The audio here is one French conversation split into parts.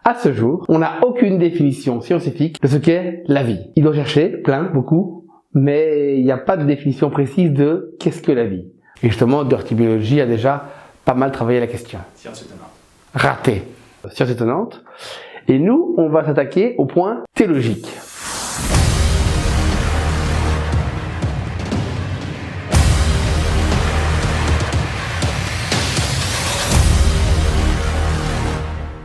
À ce jour, on n'a aucune définition scientifique de ce qu'est la vie. Il doit chercher beaucoup, mais il n'y a pas de définition précise de qu'est-ce que la vie. Et justement, Dirty Biology a déjà pas mal travaillé la question. Science étonnante. Raté. Science étonnante. Et nous, on va s'attaquer au point théologique.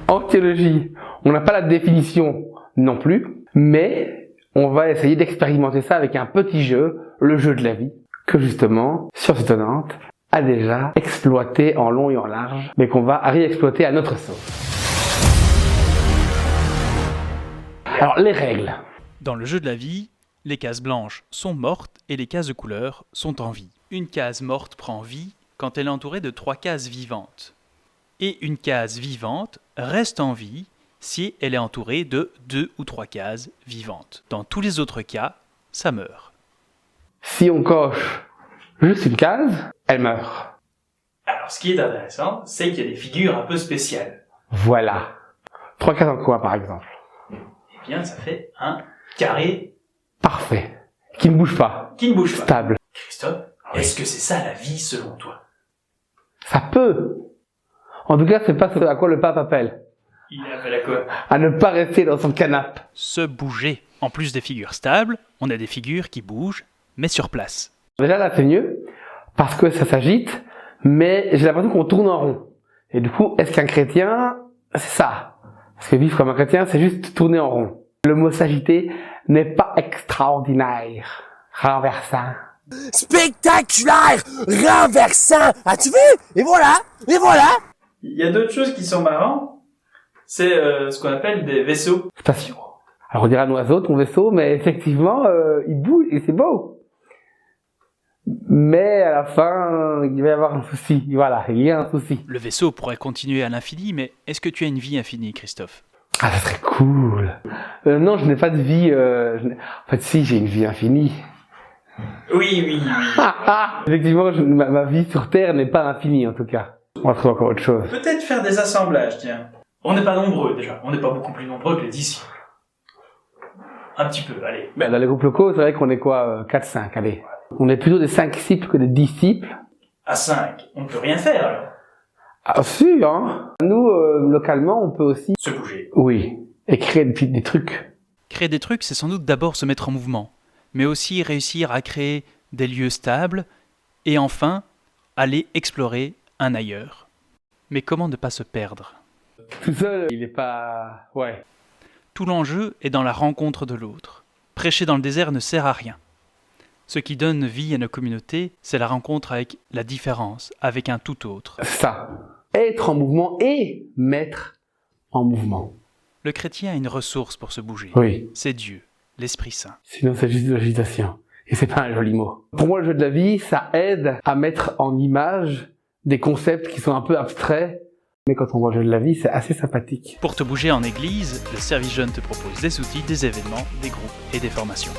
En théologie, on n'a pas la définition non plus, mais on va essayer d'expérimenter ça avec un petit jeu, le jeu de la vie, que justement, Science étonnante a déjà exploité en long et en large, mais qu'on va réexploiter à notre sauce. Alors, les règles. Dans le jeu de la vie, les cases blanches sont mortes et les cases de couleur sont en vie. Une case morte prend vie quand elle est entourée de 3 cases vivantes. Et une case vivante reste en vie si elle est entourée de 2 ou 3 cases vivantes. Dans tous les autres cas, ça meurt. Si on coche juste une case, elle meurt. Alors, ce qui est intéressant, c'est qu'il y a des figures un peu spéciales. Voilà. 3 cases en quoi, par exemple? Eh bien, ça fait un carré Parfait. Qui ne bouge pas. qui ne bouge pas. Stable. Christophe, est-ce que c'est ça la vie selon toi? Ça peut. En tout cas, c'est pas ce à quoi le pape appelle. Il appelle à quoi? À ne pas rester dans son canapé. Se bouger. En plus des figures stables, on a des figures qui bougent, mais sur place. Déjà là, c'est mieux, parce que ça s'agite, mais j'ai l'impression qu'on tourne en rond. Et du coup, est-ce qu'un chrétien, c'est ça? Parce que vivre comme un chrétien, c'est juste tourner en rond. Le mot s'agiter n'est pas extraordinaire, renversant. Spectaculaire, renversant. As-tu vu? Et voilà, et voilà. Il y a d'autres choses qui sont marrantes. C'est ce qu'on appelle des vaisseaux. Spatiaux. Alors on dirait un oiseau, ton vaisseau, mais effectivement, il bouge et c'est beau. Mais à la fin, il va y avoir un souci. Voilà, il y a un souci. Le vaisseau pourrait continuer à l'infini, mais est-ce que tu as une vie infinie, Christophe? Ah, ça serait cool. Non, je n'ai pas de vie. En fait, si, j'ai une vie infinie. Oui. Effectivement, ma vie sur Terre n'est pas infinie, en tout cas. On va trouver encore autre chose. Peut-être faire des assemblages, tiens. On n'est pas nombreux, déjà. On n'est pas beaucoup plus nombreux que les disciples. Un petit peu, allez. Dans les groupes locaux, c'est vrai qu'on est quoi 4-5, allez. On est plutôt des 5 disciples que des disciples. À 5, on ne peut rien faire, alors. Ah, si, hein. Nous, localement, on peut aussi... Se bouger. Oui. Et créer des trucs. Créer des trucs, c'est sans doute d'abord se mettre en mouvement, mais aussi réussir à créer des lieux stables et enfin aller explorer un ailleurs. Mais comment ne pas se perdre? Tout seul, il est pas... Ouais. Tout l'enjeu est dans la rencontre de l'autre. Prêcher dans le désert ne sert à rien. Ce qui donne vie à nos communautés, c'est la rencontre avec la différence, avec un tout autre. Ça. Être en mouvement et mettre en mouvement. Le chrétien a une ressource pour se bouger. Oui. C'est Dieu, l'Esprit Saint. Sinon, c'est juste de l'agitation. Et c'est pas un joli mot. Pour moi, le jeu de la vie, ça aide à mettre en image des concepts qui sont un peu abstraits. Mais quand on voit le jeu de la vie, c'est assez sympathique. Pour te bouger en église, le Service Jeune te propose des outils, des événements, des groupes et des formations.